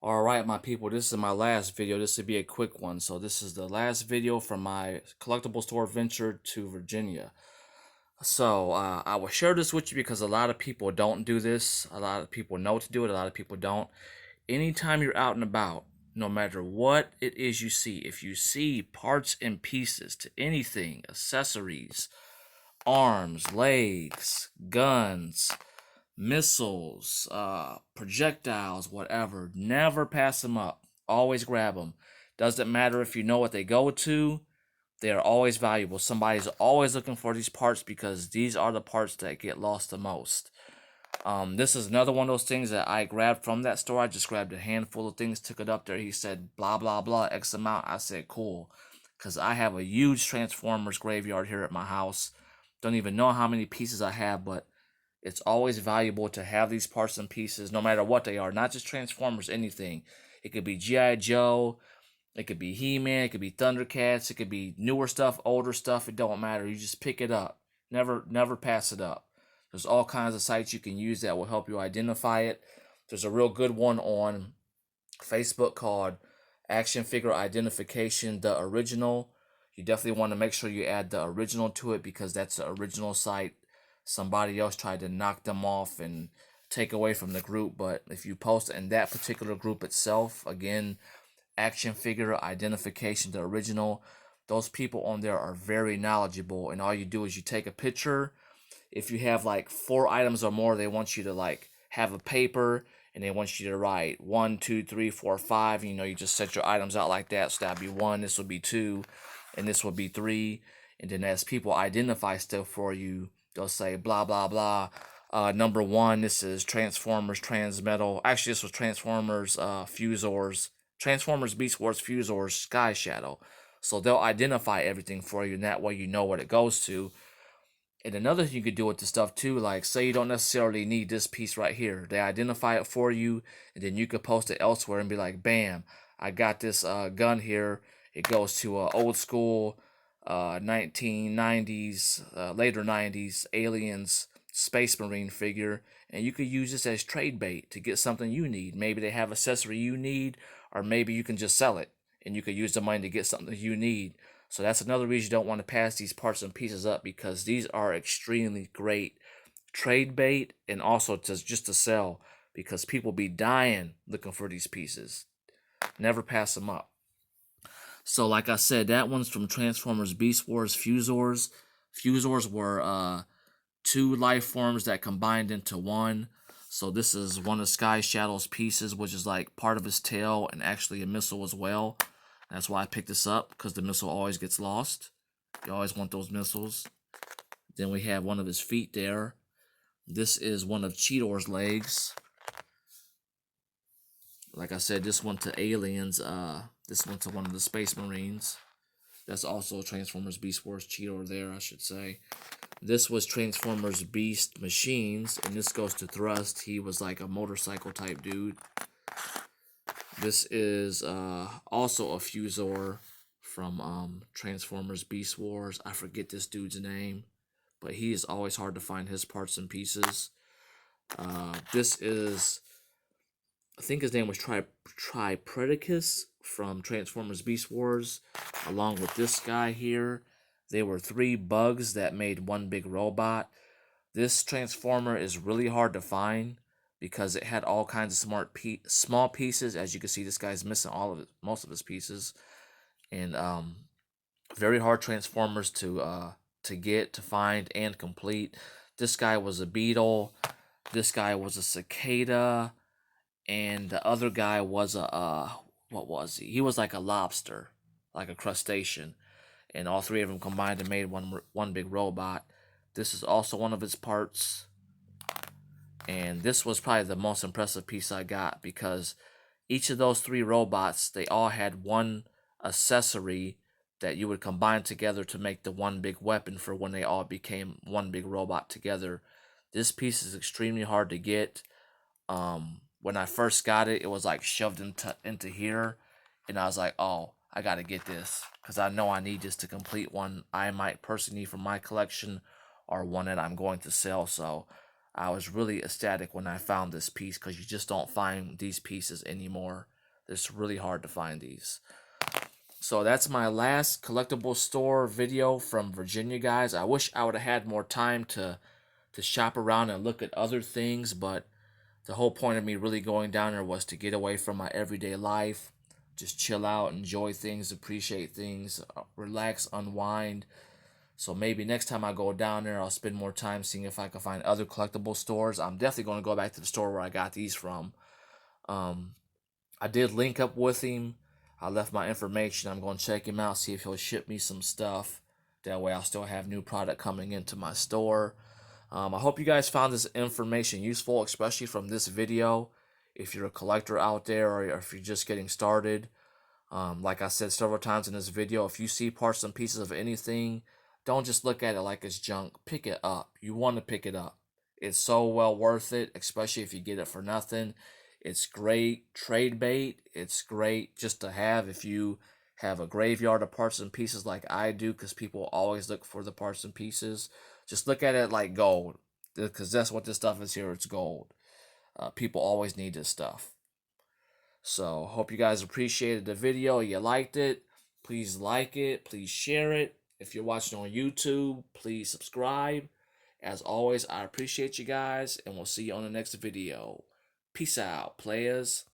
Alright, my people, this is my last video. This will be a quick one. So this is the last video from my collectible store venture to Virginia. So I will share this with you because a lot of people don't do this. A lot of people know to do it. A lot of people don't. Anytime you're out and about, no matter what it is you see, if you see parts and pieces to anything, accessories, arms, legs, guns, missiles, projectiles, whatever. Never pass them up. Always grab them. Doesn't matter if you know what they go to. They are always valuable. Somebody's always looking for these parts because these are the parts that get lost the most. This is another one of those things that I grabbed from that store. I just grabbed a handful of things, took it up there. He said, blah, blah, blah, X amount. I said, cool. Because I have a huge Transformers graveyard here at my house. Don't even know how many pieces I have, but it's always valuable to have these parts and pieces, no matter what they are. Not just Transformers, anything. It could be G.I. Joe. It could be He-Man. It could be Thundercats. It could be newer stuff, older stuff. It don't matter. You just pick it up. Never pass it up. There's all kinds of sites you can use that will help you identify it. There's a real good one on Facebook called Action Figure Identification, the original. You definitely want to make sure you add the original to it because that's the original site. Somebody else tried to knock them off and take away from the group, but if you post in that particular group itself, again, Action Figure Identification, the original, those people on there are very knowledgeable, and all you do is you take a picture. If you have like 4 items or more, they want you to like have a paper and they want you to write 1, 2, 3, 4, 5. You just set your items out like that. So that'd be 1, this would be 2, and this would be 3. And then as people identify stuff for you, they'll say blah blah blah. Number 1, this is Transformers Transmetal. Actually, this was Transformers Fusors, Transformers Beast Wars Fusors Sky Shadow. So they'll identify everything for you, and that way you know what it goes to. And another thing you could do with the stuff too, like say you don't necessarily need this piece right here. They identify it for you, and then you could post it elsewhere and be like, bam, I got this gun here. It goes to old school 1990s, later 90s aliens space marine figure. And you could use this as trade bait to get something you need. Maybe they have accessory you need, or maybe you can just sell it and you could use the money to get something you need. So that's another reason you don't want to pass these parts and pieces up, because these are extremely great trade bait and also just to sell, because people be dying looking for these pieces. Never pass them up. So like I said, that one's from Transformers Beast Wars Fusors. Fusors were 2 life forms that combined into one. So this is one of Sky Shadow's pieces, which is like part of his tail and actually a missile as well. That's why I picked this up, because the missile always gets lost. You always want those missiles. Then we have one of his feet there. This is one of Cheetor's legs. Like I said, this one to aliens. This one to one of the Space Marines. That's also Transformers Beast Wars Cheetor there, I should say. This was Transformers Beast Machines, and this goes to Thrust. He was like a motorcycle type dude. This is also a Fusor from Transformers Beast Wars. I forget this dude's name, but he is always hard to find his parts and pieces. This is, I think his name was Tripredicus from Transformers Beast Wars, along with this guy here. They were 3 bugs that made one big robot. This Transformer is really hard to find because it had all kinds of small pieces. As you can see, this guy's missing most of his pieces, and very hard Transformers to get, to find, and complete. This guy was a beetle. This guy was a cicada, and the other guy was a what was he? He was like a lobster, like a crustacean, and all 3 of them combined and made one big robot. This is also one of his parts. And this was probably the most impressive piece I got, because each of those 3 robots, they all had one accessory that you would combine together to make the one big weapon for when they all became one big robot together. This piece is extremely hard to get. When I first got it, it was like shoved into here, and I was like, oh, I gotta get this, because I know I need this to complete one I might personally need for my collection, or one that I'm going to sell. So I was really ecstatic when I found this piece, because you just don't find these pieces anymore. It's really hard to find these. So that's my last collectible store video from Virginia, guys. I wish I would have had more time to shop around and look at other things, but the whole point of me really going down there was to get away from my everyday life, just chill out, enjoy things, appreciate things, relax, unwind. So maybe next time I go down there, I'll spend more time seeing if I can find other collectible stores. I'm definitely going to go back to the store where I got these from. Um, I did link up with him. I left my information. I'm going to check him out, see if he'll ship me some stuff. That way I'll still have new product coming into my store. I hope you guys found this information useful, especially from this video. If you're a collector out there or if you're just getting started, like I said several times in this video, if you see parts and pieces of anything, don't just look at it like it's junk. Pick it up. You want to pick it up. It's so well worth it, especially if you get it for nothing. It's great trade bait. It's great just to have if you have a graveyard of parts and pieces like I do, because people always look for the parts and pieces. Just look at it like gold, because that's what this stuff is here. It's gold. People always need this stuff. So hope you guys appreciated the video. You liked it. Please like it. Please share it. If you're watching on YouTube, please subscribe. As always, I appreciate you guys, and we'll see you on the next video. Peace out, players.